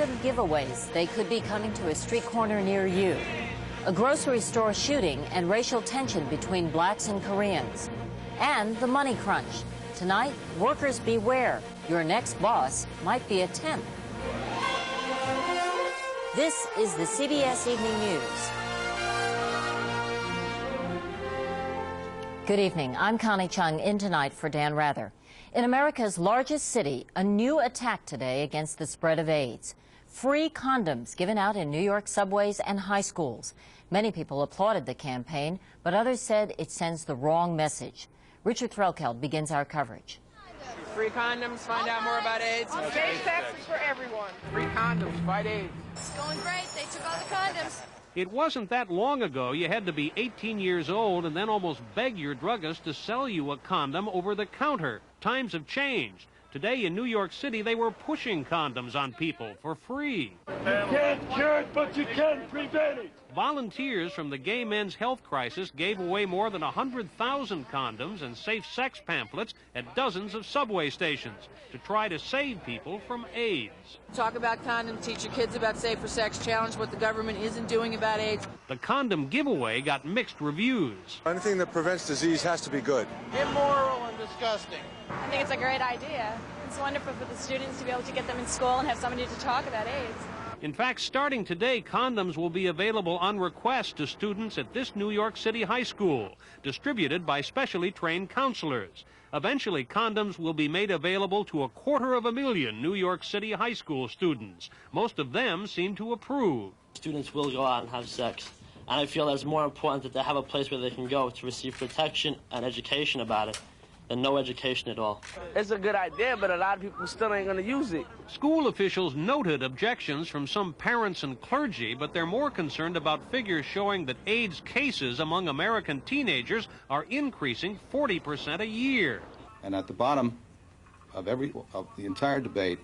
condom giveaways. They could be coming to a street corner near you. A grocery store shooting and racial tension between blacks and Koreans. And the money crunch. Tonight, workers beware. Your next boss might be a temp. This is the CBS Evening News. Good evening. I'm Connie Chung, in tonight for Dan Rather. In America's largest city, a new attack today against the spread of AIDS. Free condoms given out in New York subways and high schools. Many people applauded the campaign, but others said it sends the wrong message. Richard Threlkeld begins our coverage. Free condoms, find out more about AIDS. Safe sex is for everyone. Free condoms, fight AIDS. It's going great. They took all the condoms. It wasn't that long ago you had to be 18 years old and then almost beg your druggist to sell you a condom over the counter. Times have changed. Today in New York City, they were pushing condoms on people for free. You can't cure it, but you can prevent it. Volunteers from the gay men's health crisis gave away more than 100,000 condoms and safe sex pamphlets at dozens of subway stations to try to save people from AIDS. Talk about condoms, teach your kids about safer sex, challenge what the government isn't doing about AIDS. The condom giveaway got mixed reviews. Anything that prevents disease has to be good. Immoral and disgusting. I think it's a great idea. It's wonderful for the students to be able to get them in school and have somebody to talk about AIDS. In fact, starting today, condoms will be available on request to students at this New York City high school, distributed by specially trained counselors. Eventually, condoms will be made available to 250,000 New York City high school students. Most of them seem to approve. Students will go out and have sex, and I feel that it's more important that they have a place where they can go to receive protection and education about it than no education at all. It's a good idea, but a lot of people still ain't going to use it. School officials noted objections from some parents and clergy, but they're more concerned about figures showing that AIDS cases among American teenagers are increasing 40% a year. And at the bottom of the entire debate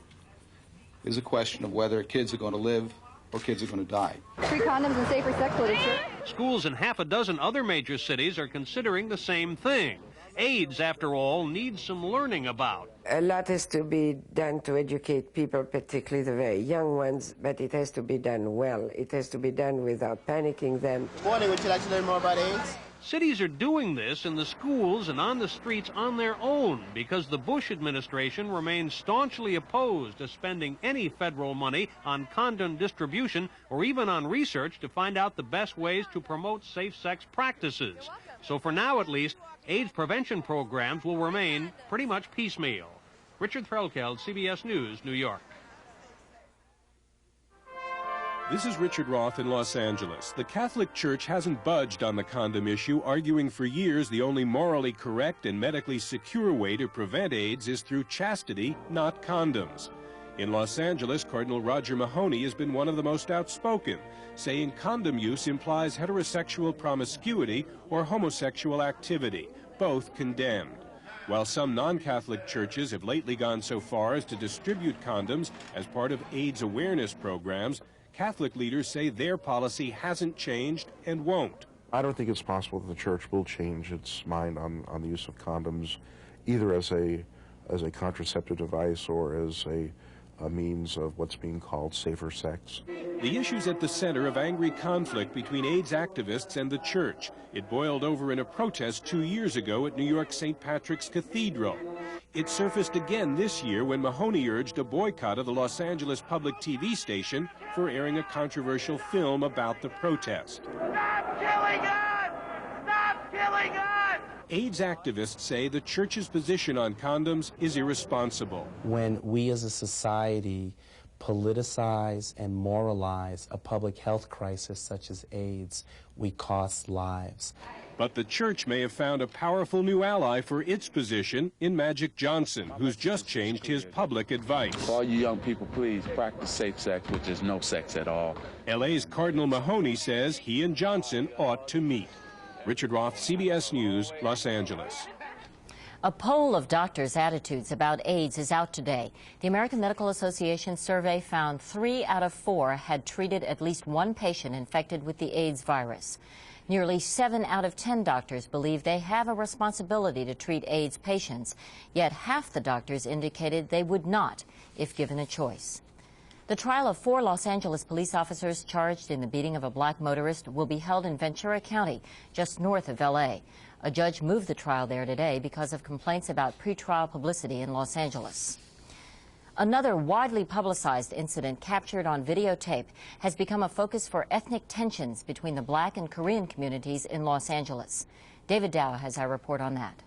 is a question of whether kids are going to live or kids are going to die. Free condoms and safer sex literature. Schools in half a dozen other major cities are considering the same thing. AIDS, after all, needs some learning about. A lot has to be done to educate people, particularly the very young ones, but it has to be done well. It has to be done without panicking them. Morning, would you like to learn more about AIDS? Cities are doing this in the schools and on the streets on their own because the Bush administration remains staunchly opposed to spending any federal money on condom distribution or even on research to find out the best ways to promote safe sex practices. So for now, at least, AIDS prevention programs will remain pretty much piecemeal. Richard Threlkeld, CBS News, New York. This is Richard Roth in Los Angeles. The Catholic Church hasn't budged on the condom issue, arguing for years the only morally correct and medically secure way to prevent AIDS is through chastity, not condoms. In Los Angeles, Cardinal Roger Mahoney has been one of the most outspoken, saying condom use implies heterosexual promiscuity or homosexual activity, both condemned. While some non-Catholic churches have lately gone so far as to distribute condoms as part of AIDS awareness programs, Catholic leaders say their policy hasn't changed and won't. I don't think it's possible that the church will change its mind on the use of condoms, either as a contraceptive device or as a means of what's being called safer sex. The issue's at the center of angry conflict between AIDS activists and the church. It boiled over in a protest 2 years ago at New York St. Patrick's Cathedral. It surfaced again this year when Mahoney urged a boycott of the Los Angeles public TV station for airing a controversial film about the protest. Stop killing us! Stop killing us! AIDS activists say the church's position on condoms is irresponsible. When we as a society politicize and moralize a public health crisis such as AIDS, we cost lives. But the church may have found a powerful new ally for its position in Magic Johnson, who's just changed his public advice. For all you young people, please practice safe sex, which is no sex at all. LA's Cardinal Mahoney says he and Johnson ought to meet. Richard Roth, CBS News, Los Angeles. A poll of doctors' attitudes about AIDS is out today. The American Medical Association survey found 3 out of 4 had treated at least one patient infected with the AIDS virus. Nearly 7 out of 10 doctors believe they have a responsibility to treat AIDS patients, yet half the doctors indicated they would not if given a choice. The trial of 4 Los Angeles police officers charged in the beating of a black motorist will be held in Ventura County, just north of L.A. A judge moved the trial there today because of complaints about pretrial publicity in Los Angeles. Another widely publicized incident captured on videotape has become a focus for ethnic tensions between the black and Korean communities in Los Angeles. David Dow has our report on that.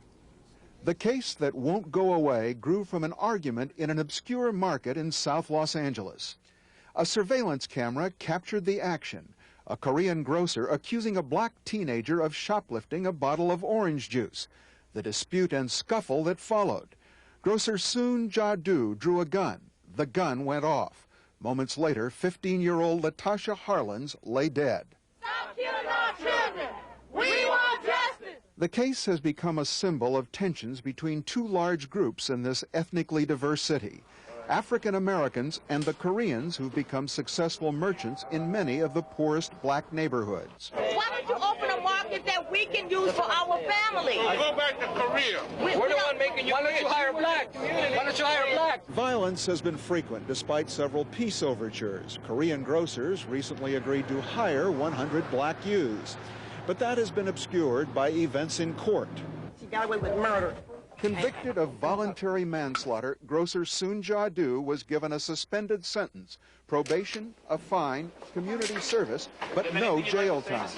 The case that won't go away grew from an argument in an obscure market in South Los Angeles. A surveillance camera captured the action, a Korean grocer accusing a black teenager of shoplifting a bottle of orange juice, the dispute and scuffle that followed. Grocer Soon Ja-do drew a gun. The gun went off. Moments later, 15-year-old Latasha Harlins lay dead. Stop killing our children! We want justice! The case has become a symbol of tensions between 2 large groups in this ethnically diverse city, African Americans and the Koreans who've become successful merchants in many of the poorest black neighborhoods. Why don't you open a market that we can use for our family? Go back to Korea. We're the one making you. Why don't you hire black? Why don't you hire black? Violence has been frequent despite several peace overtures. Korean grocers recently agreed to hire 100 black youths. But that has been obscured by events in court. She got away with murder. Convicted of voluntary manslaughter, grocer Soon Ja-do was given a suspended sentence, probation, a fine, community service, but no jail time.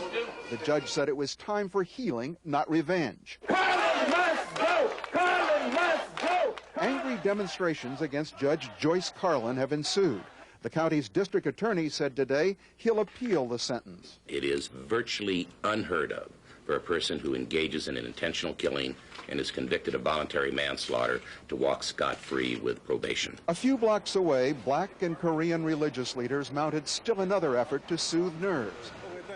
The judge said it was time for healing, not revenge. Carlin must go! Carlin must go! Angry demonstrations against Judge Joyce Carlin have ensued. The county's district attorney said today he'll appeal the sentence. It is virtually unheard of for a person who engages in an intentional killing and is convicted of voluntary manslaughter to walk scot-free with probation. A few blocks away, black and Korean religious leaders mounted still another effort to soothe nerves.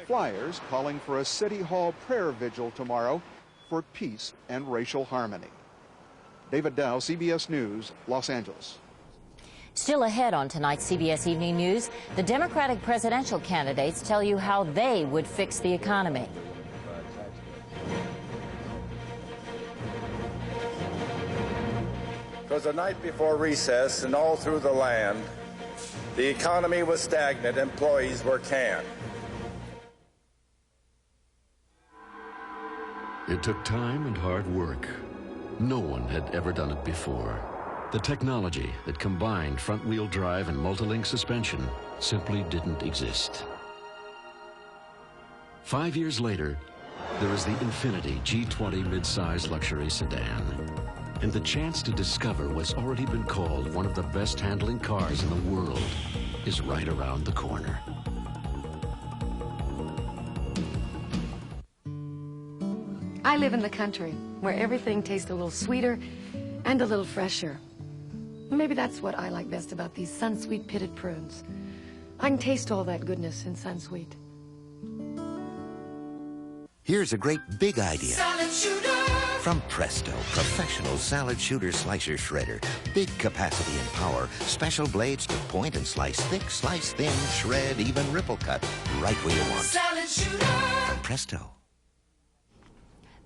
Flyers calling for a City Hall prayer vigil tomorrow for peace and racial harmony. David Dow, CBS News, Los Angeles. Still ahead on tonight's CBS Evening News, the Democratic presidential candidates tell you how they would fix the economy. Because the night before recess and all through the land, the economy was stagnant, employees were canned. It took time and hard work. No one had ever done it before. The technology that combined front-wheel drive and multi-link suspension simply didn't exist. 5 years later, there is the Infiniti G20 midsize luxury sedan. And the chance to discover what's already been called one of the best handling cars in the world is right around the corner. I live in the country, where everything tastes a little sweeter and a little fresher. Maybe that's what I like best about these Sunsweet pitted prunes. I can taste all that goodness in Sunsweet. Here's a great big idea. Salad shooter! From Presto, professional salad shooter slicer shredder. Big capacity and power. Special blades to point and slice thick, slice thin, shred, even ripple cut. Right where you want. Salad shooter! From Presto.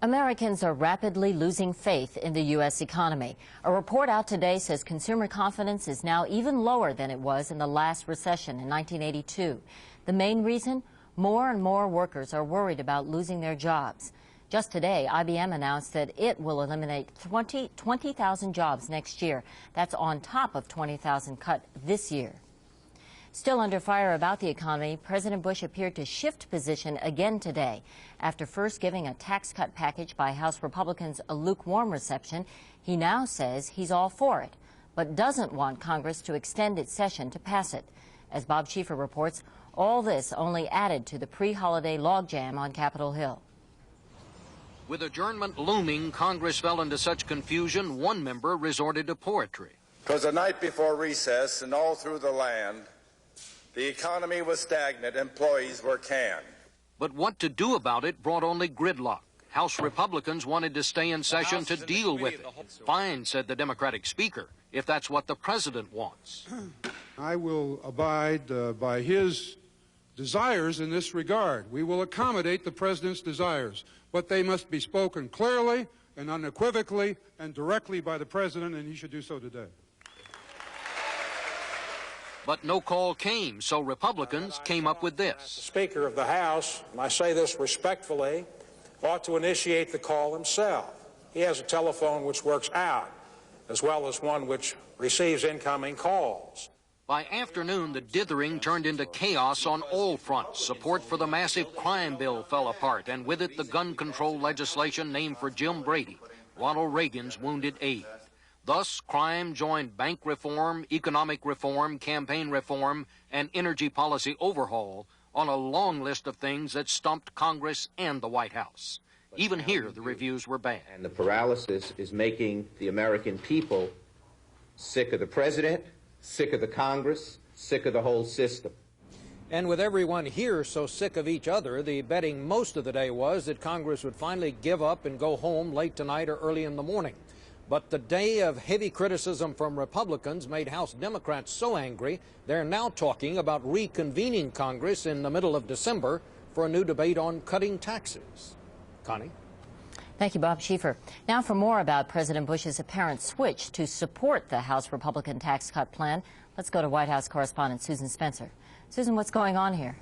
Americans are rapidly losing faith in the U.S. economy. A report out today says consumer confidence is now even lower than it was in the last recession in 1982. The main reason? More and more workers are worried about losing their jobs. Just today, IBM announced that it will eliminate 20,000 jobs next year. That's on top of 20,000 cut this year. Still under fire about the economy, President Bush appeared to shift position again today. After first giving a tax cut package by House Republicans a lukewarm reception, he now says he's all for it, but doesn't want Congress to extend its session to pass it. As Bob Schieffer reports, all this only added to the pre-holiday logjam on Capitol Hill. With adjournment looming, Congress fell into such confusion, one member resorted to poetry. Because the night before recess and all through the land, the economy was stagnant, employees were canned. But what to do about it brought only gridlock. House Republicans wanted to stay in session to deal with it. Fine, said the Democratic Speaker, if that's what the President wants. I will abide by his desires in this regard. We will accommodate the President's desires, but they must be spoken clearly and unequivocally and directly by the President, and he should do so today. But no call came, so Republicans came up with this. The Speaker of the House, and I say this respectfully, ought to initiate the call himself. He has a telephone which works out, as well as one which receives incoming calls. By afternoon, the dithering turned into chaos on all fronts. Support for the massive crime bill fell apart, and with it the gun control legislation named for Jim Brady, Ronald Reagan's wounded aide. Thus, crime joined bank reform, economic reform, campaign reform, and energy policy overhaul on a long list of things that stumped Congress and the White House. Even here, the reviews were bad. And the paralysis is making the American people sick of the president, sick of the Congress, sick of the whole system. And with everyone here so sick of each other, the betting most of the day was that Congress would finally give up and go home late tonight or early in the morning. But the day of heavy criticism from Republicans made House Democrats so angry, they're now talking about reconvening Congress in the middle of December for a new debate on cutting taxes. Connie? Thank you, Bob Schieffer. Now for more about President Bush's apparent switch to support the House Republican tax cut plan, let's go to White House correspondent Susan Spencer. Susan, what's going on here?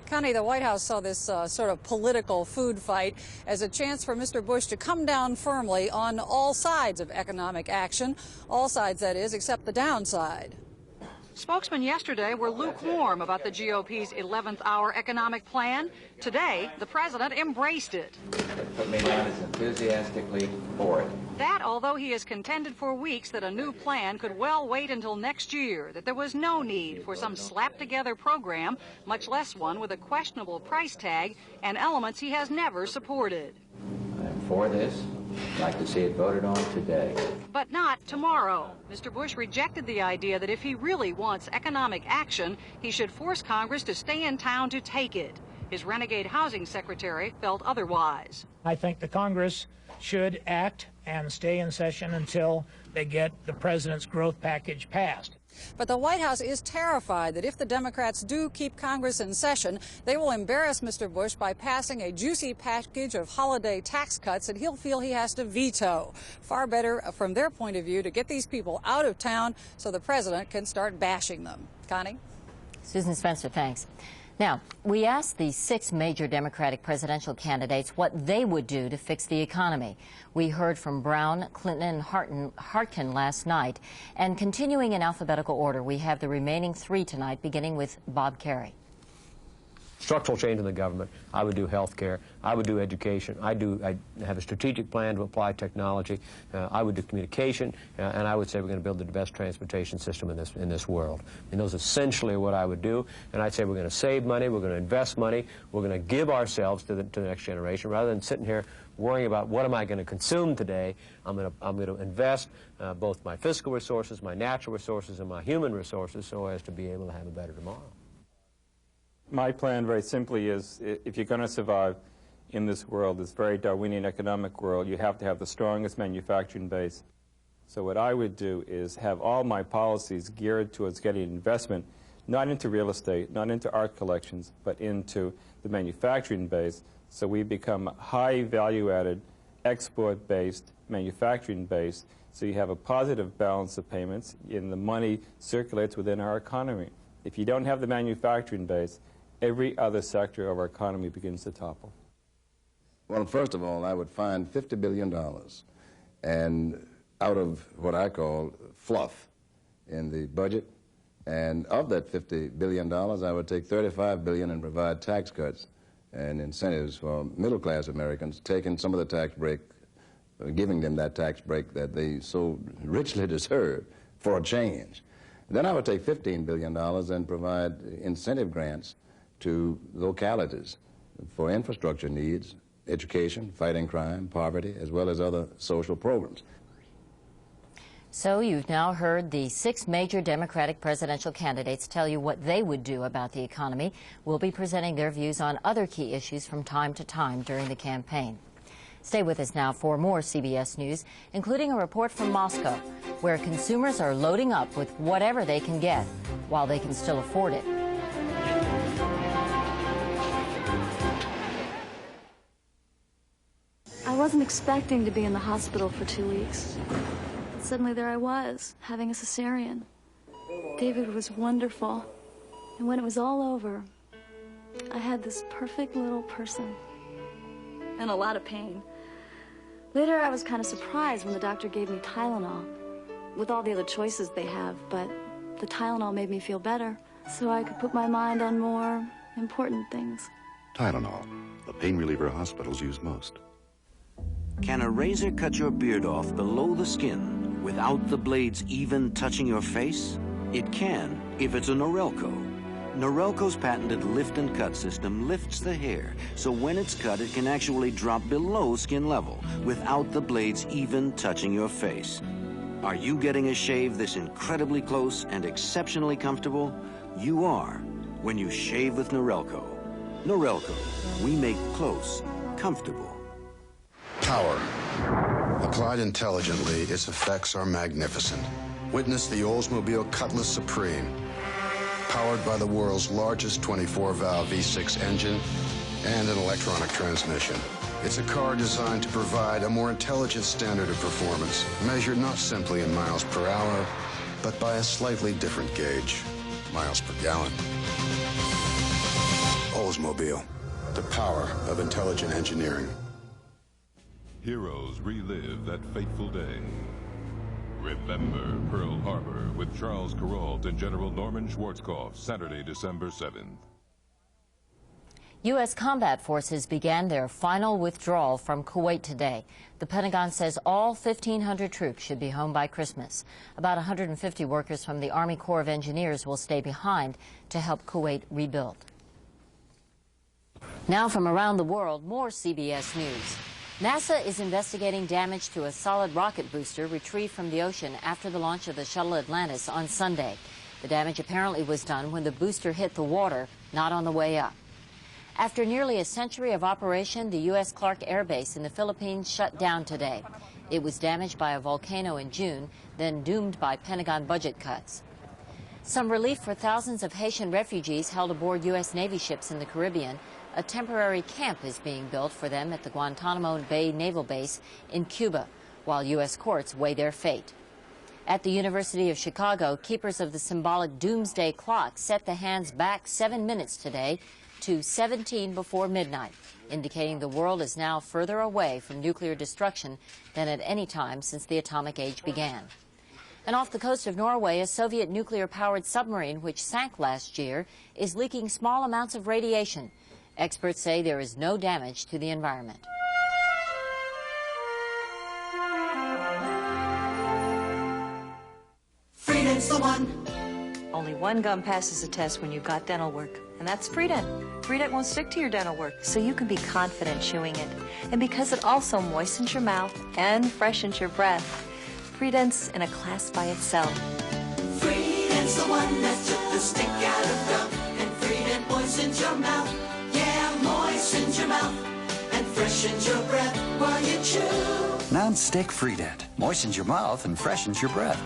Connie, the White House saw this sort of political food fight as a chance for Mr. Bush to come down firmly on all sides of economic action, all sides, that is, except the downside. Spokesmen yesterday were lukewarm about the GOP's 11th hour economic plan. Today, the president embraced it. Put me down as enthusiastically for it. That, although he has contended for weeks that a new plan could well wait until next year, that there was no need for some slapped-together program, much less one with a questionable price tag and elements he has never supported. I'm for this. I'd like to see it voted on today. But not tomorrow. Mr. Bush rejected the idea that if he really wants economic action, he should force Congress to stay in town to take it. His renegade housing secretary felt otherwise. I think the Congress should act and stay in session until they get the president's growth package passed. But the White House is terrified that if the Democrats do keep Congress in session, they will embarrass Mr. Bush by passing a juicy package of holiday tax cuts that he'll feel he has to veto. Far better, from their point of view, to get these people out of town so the president can start bashing them. Connie? Susan Spencer, thanks. Now, we asked the 6 major Democratic presidential candidates what they would do to fix the economy. We heard from Brown, Clinton, and Harkin last night. And continuing in alphabetical order, we have the remaining 3 tonight, beginning with Bob Kerrey. Structural change in the government. I would do health care. I would do education. I have a strategic plan to apply technology. I would do communication, and I would say we're going to build the best transportation system in this world. And those essentially what I would do. And I'd say we're going to save money. We're going to invest money. We're going to give ourselves to the next generation rather than sitting here worrying about what am I going to consume today. I'm going to invest both my fiscal resources, my natural resources, and my human resources so as to be able to have a better tomorrow. My plan, very simply, is if you're going to survive in this world, this very Darwinian economic world, you have to have the strongest manufacturing base. So what I would do is have all my policies geared towards getting investment, not into real estate, not into art collections, but into the manufacturing base, so we become a high value-added, export-based, manufacturing base, so you have a positive balance of payments and the money circulates within our economy. If you don't have the manufacturing base, every other sector of our economy begins to topple. Well, first of all, I would find $50 billion and out of what I call fluff in the budget. And of that $50 billion, I would take $35 billion and provide tax cuts and incentives for middle-class Americans, taking some of the tax break, giving them that tax break that they so richly deserve for a change. Then I would take $15 billion and provide incentive grants to localities for infrastructure needs, education, fighting crime, poverty, as well as other social programs. So you've now heard the 6 major Democratic presidential candidates tell you what they would do about the economy. We'll be presenting their views on other key issues from time to time during the campaign. Stay with us now for more CBS News, including a report from Moscow, where consumers are loading up with whatever they can get while they can still afford it. I wasn't expecting to be in the hospital for 2 weeks. Suddenly there I was, having a cesarean. David was wonderful. And when it was all over, I had this perfect little person. And a lot of pain. Later, I was kind of surprised when the doctor gave me Tylenol, with all the other choices they have, but the Tylenol made me feel better, so I could put my mind on more important things. Tylenol, the pain reliever hospitals use most. Can a razor cut your beard off below the skin without the blades even touching your face? It can if it's a Norelco. Norelco's patented lift and cut system lifts the hair, so when it's cut, it can actually drop below skin level without the blades even touching your face. Are you getting a shave this incredibly close and exceptionally comfortable? You are when you shave with Norelco. Norelco, we make close comfortable. Power. Applied intelligently, its effects are magnificent. Witness the Oldsmobile Cutlass Supreme. Powered by the world's largest 24-valve V6 engine and an electronic transmission. It's a car designed to provide a more intelligent standard of performance, measured not simply in miles per hour, but by a slightly different gauge, miles per gallon. Oldsmobile, the power of intelligent engineering. Heroes relive that fateful day. Remember Pearl Harbor with Charles Kuralt and General Norman Schwarzkopf, Saturday, December 7th. U.S. combat forces began their final withdrawal from Kuwait today. The Pentagon says all 1,500 troops should be home by Christmas. About 150 workers from the Army Corps of Engineers will stay behind to help Kuwait rebuild. Now from around the world, more CBS News. NASA is investigating damage to a solid rocket booster retrieved from the ocean after the launch of the shuttle Atlantis on Sunday. The damage apparently was done when the booster hit the water, not on the way up. After nearly a century of operation, the U.S. Clark Air Base in the Philippines shut down today. It was damaged by a volcano in June, then doomed by Pentagon budget cuts. Some relief for thousands of Haitian refugees held aboard U.S. Navy ships in the Caribbean. A temporary camp is being built for them at the Guantanamo Bay Naval Base in Cuba, while U.S. courts weigh their fate. At the University of Chicago, keepers of the symbolic doomsday clock set the hands back 7 minutes today to 17 before midnight, indicating the world is now further away from nuclear destruction than at any time since the atomic age began. And off the coast of Norway, a Soviet nuclear-powered submarine which sank last year is leaking small amounts of radiation. Experts say there is no damage to the environment. Freedent's the one. Only one gum passes the test when you've got dental work, and that's Freedent. Freedent won't stick to your dental work, so you can be confident chewing it. And because it also moistens your mouth and freshens your breath, Freedent's in a class by itself. Freedent's the one that took the stick out of gum, and Freedent moistens your mouth. Yeah, moistens your mouth and freshens your breath while you chew. Non-stick Freedent moistens your mouth and freshens your breath.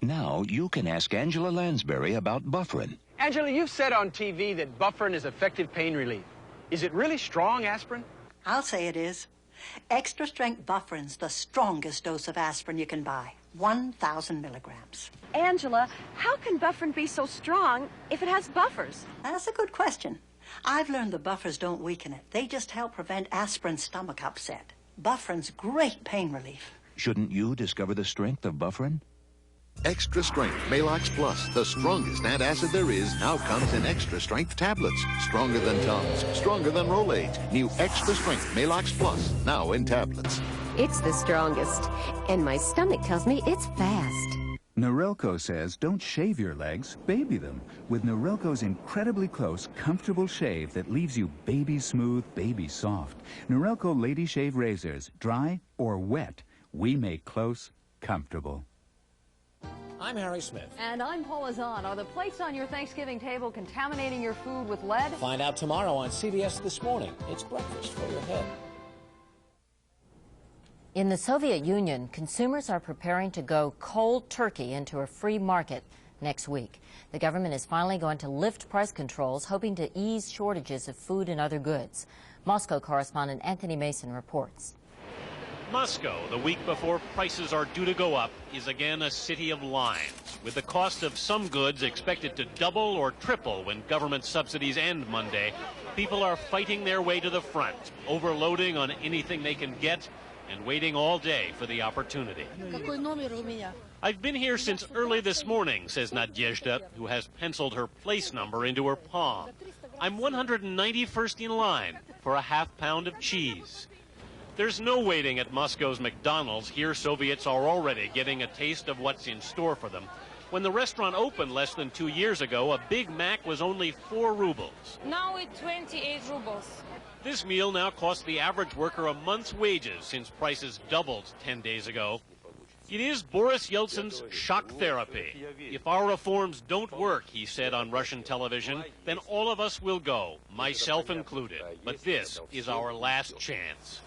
Now you can ask Angela Lansbury about Bufferin. Angela, you've said on TV that Bufferin is effective pain relief. Is it really strong aspirin? I'll say it is. Extra strength Bufferin's the strongest dose of aspirin you can buy. 1,000 milligrams. Angela, how can Bufferin be so strong if it has buffers? That's a good question. I've learned the buffers don't weaken it. They just help prevent aspirin's stomach upset. Bufferin's great pain relief. Shouldn't you discover the strength of Bufferin? Extra Strength Malox Plus, the strongest antacid there is, now comes in extra strength tablets. Stronger than Tums, stronger than Rolaids. New Extra Strength Malox Plus, now in tablets. It's the strongest, and my stomach tells me it's fast. Norelco says don't shave your legs, baby them. With Norelco's incredibly close, comfortable shave that leaves you baby smooth, baby soft. Norelco Lady Shave Razors, dry or wet, we make close comfortable. I'm Harry Smith. And I'm Paula Zahn. Are the plates on your Thanksgiving table contaminating your food with lead? Find out tomorrow on CBS This Morning. It's breakfast for your head. In the Soviet Union, consumers are preparing to go cold turkey into a free market next week. The government is finally going to lift price controls, hoping to ease shortages of food and other goods. Moscow correspondent Anthony Mason reports. Moscow, the week before prices are due to go up, is again a city of lines, with the cost of some goods expected to double or triple when government subsidies end Monday, people are fighting their way to the front, overloading on anything they can get and waiting all day for the opportunity. I've been here since early this morning, says Nadezhda, who has penciled her place number into her palm. I'm 191st in line for a half-pound of cheese. There's no waiting at Moscow's McDonald's. Here, Soviets are already getting a taste of what's in store for them. When the restaurant opened less than 2 years ago, a Big Mac was only 4 rubles. Now it's 28 rubles. This meal now costs the average worker a month's wages since prices doubled 10 days ago. It is Boris Yeltsin's shock therapy. If our reforms don't work, he said on Russian television, then all of us will go, myself included. But this is our last chance.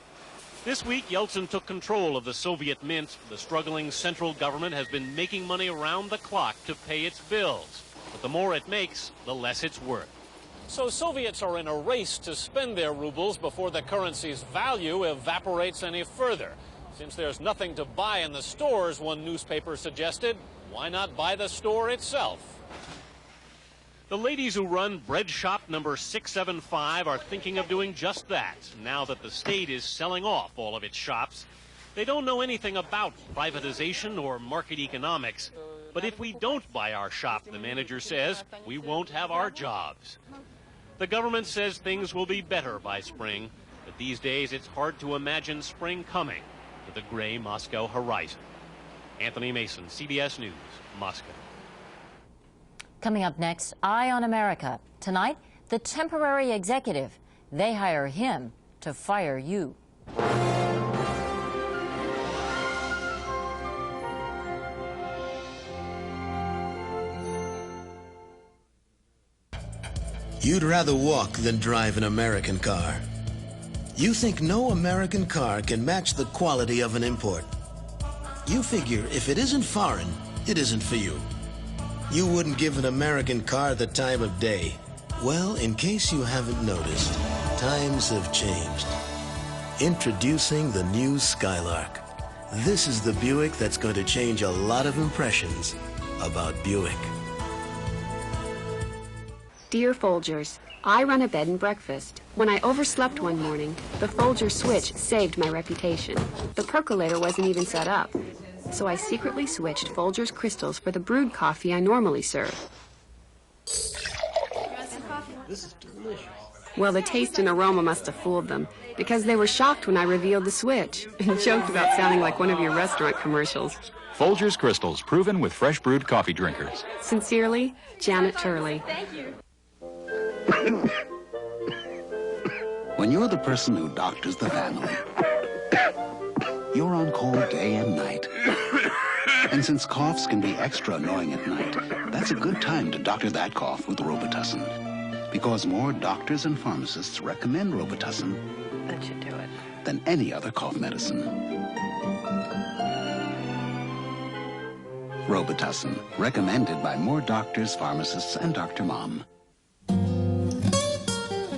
This week, Yeltsin took control of the Soviet Mint. The struggling central government has been making money around the clock to pay its bills. But the more it makes, the less it's worth. So Soviets are in a race to spend their rubles before the currency's value evaporates any further. Since there's nothing to buy in the stores, one newspaper suggested, why not buy the store itself? The ladies who run bread shop number 675 are thinking of doing just that, now that the state is selling off all of its shops. They don't know anything about privatization or market economics. But if we don't buy our shop, the manager says, we won't have our jobs. The government says things will be better by spring, but these days it's hard to imagine spring coming with a gray Moscow horizon. Anthony Mason, CBS News, Moscow. Coming up next, Eye on America. Tonight, the temporary executive. They hire him to fire you. You'd rather walk than drive an American car. You think no American car can match the quality of an import. You figure if it isn't foreign, it isn't for you. You wouldn't give an American car the time of day. Well, in case you haven't noticed, times have changed. Introducing the new Skylark. This is the Buick that's going to change a lot of impressions about Buick. Dear Folgers, I run a bed and breakfast. When I overslept one morning, the Folgers switch saved my reputation. The percolator wasn't even set up. So I secretly switched Folgers crystals for the brewed coffee I normally serve. This is delicious. Well, the taste and aroma must have fooled them, because they were shocked when I revealed the switch and joked about sounding like one of your restaurant commercials. Folgers crystals, proven with fresh brewed coffee drinkers. Sincerely, Janet Turley. Thank you. When you're the person who doctors the family, you're on call day and night. And since coughs can be extra annoying at night, that's a good time to doctor that cough with Robitussin. Because more doctors and pharmacists recommend Robitussin That should do it. than any other cough medicine. Robitussin, recommended by more doctors, pharmacists, and Dr. Mom.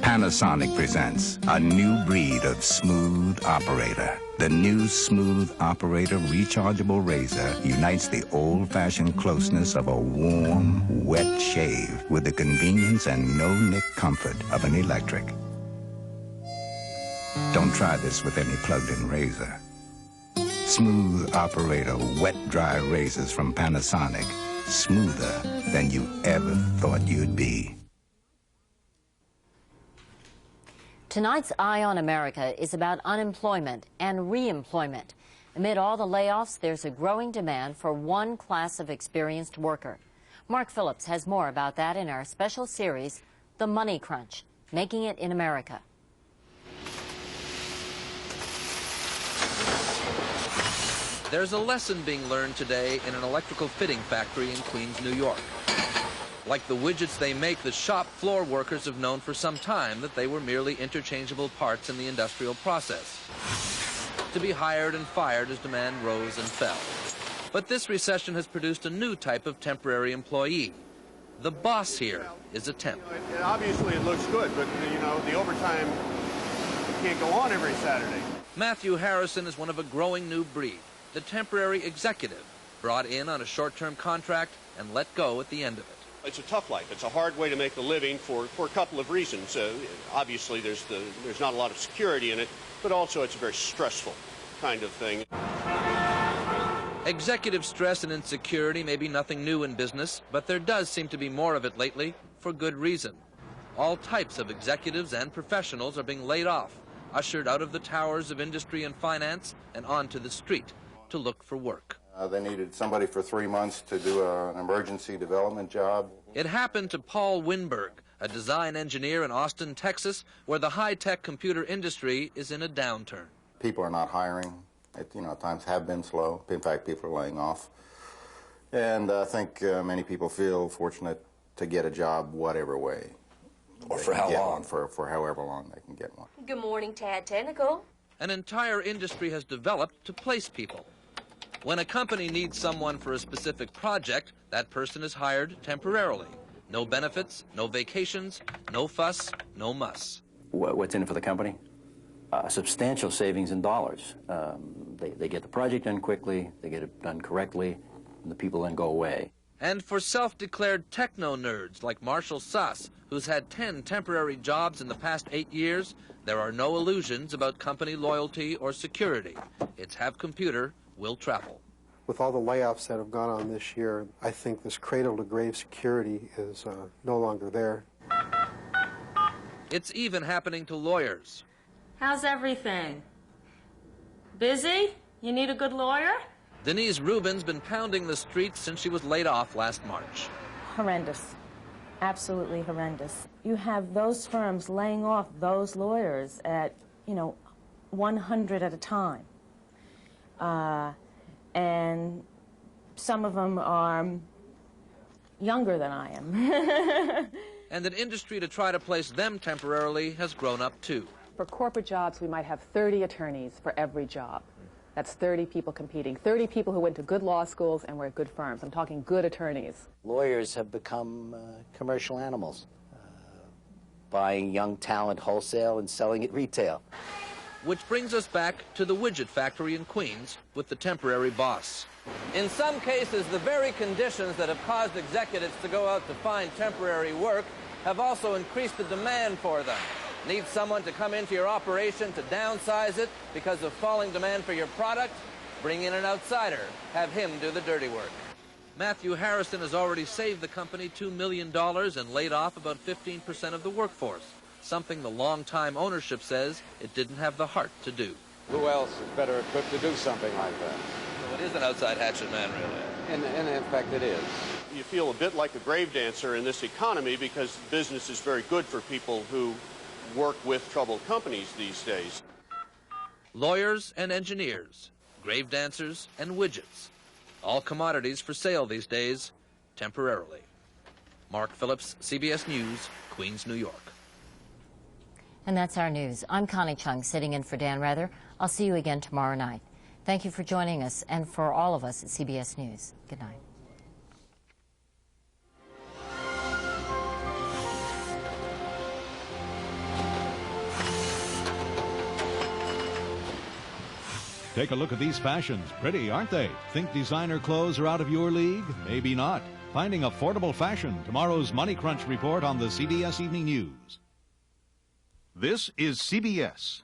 Panasonic presents a new breed of smooth operator. The new Smooth Operator rechargeable razor unites the old-fashioned closeness of a warm, wet shave with the convenience and no-nick comfort of an electric. Don't try this with any plugged-in razor. Smooth Operator wet-dry razors from Panasonic. Smoother than you ever thought you'd be. Tonight's Eye on America is about unemployment and re-employment. Amid all the layoffs, there's a growing demand for one class of experienced worker. Mark Phillips has more about that in our special series, The Money Crunch, Making It in America. There's a lesson being learned today in an electrical fitting factory in Queens, New York. Like the widgets they make, the shop floor workers have known for some time that they were merely interchangeable parts in the industrial process, to be hired and fired as demand rose and fell. But this recession has produced a new type of temporary employee. The boss here is a temp. Obviously it looks good, but you know, the overtime can't go on every Saturday. Matthew Harrison is one of a growing new breed, the temporary executive. brought in on a short-term contract and let go at the end of it. It's a tough life. It's a hard way to make a living for a couple of reasons. Obviously, there's not a lot of security in it, but also it's a very stressful kind of thing. Executive stress and insecurity may be nothing new in business, but there does seem to be more of it lately for good reason. All types of executives and professionals are being laid off, ushered out of the towers of industry and finance and onto the street to look for work. They needed somebody for 3 months to do an emergency development job. It happened to Paul Winberg, a design engineer in Austin, Texas, where the high-tech computer industry is in a downturn. People are not hiring. Times have been slow. In fact, people are laying off. And I think many people feel fortunate to get a job whatever way. Or for how long? For however long they can get one. Good morning, Tad Tentacle. An entire industry has developed to place people. When a company needs someone for a specific project, that person is hired temporarily. No benefits, no vacations, no fuss, no muss. What's in it for the company? Substantial savings in dollars. They get the project done quickly, they get it done correctly, and the people then go away. And for self-declared techno-nerds like Marshall Suss, who's had 10 temporary jobs in the past 8 years, there are no illusions about company loyalty or security. It's have computer, will travel. With all the layoffs that have gone on this year, I think this cradle-to-grave security is no longer there. It's even happening to lawyers. How's everything? Busy? You need a good lawyer? Denise Rubin's been pounding the streets since she was laid off last March. Horrendous. Absolutely horrendous. You have those firms laying off those lawyers at, 100 at a time. And some of them are younger than I am. And an industry to try to place them temporarily has grown up too. For corporate jobs, we might have 30 attorneys for every job. That's 30 people competing, 30 people who went to good law schools and were at good firms. I'm talking good attorneys. Lawyers have become commercial animals, buying young talent wholesale and selling it retail. Which brings us back to the widget factory in Queens with the temporary boss. In some cases, the very conditions that have caused executives to go out to find temporary work have also increased the demand for them. Need someone to come into your operation to downsize it because of falling demand for your product? Bring in an outsider. Have him do the dirty work. Matthew Harrison has already saved the company $2 million and laid off about 15% of the workforce, something the longtime ownership says it didn't have the heart to do. Who else is better equipped to do something like that? So it is an outside hatchet man, really. And in fact, it is. You feel a bit like a grave dancer in this economy because business is very good for people who work with troubled companies these days. Lawyers and engineers, grave dancers and widgets. All commodities for sale these days, temporarily. Mark Phillips, CBS News, Queens, New York. And that's our news. I'm Connie Chung, sitting in for Dan Rather. I'll see you again tomorrow night. Thank you for joining us, and for all of us at CBS News. Good night. Take a look at these fashions. Pretty, aren't they? Think designer clothes are out of your league? Maybe not. Finding affordable fashion. Tomorrow's Money Crunch report on the CBS Evening News. This is CBS.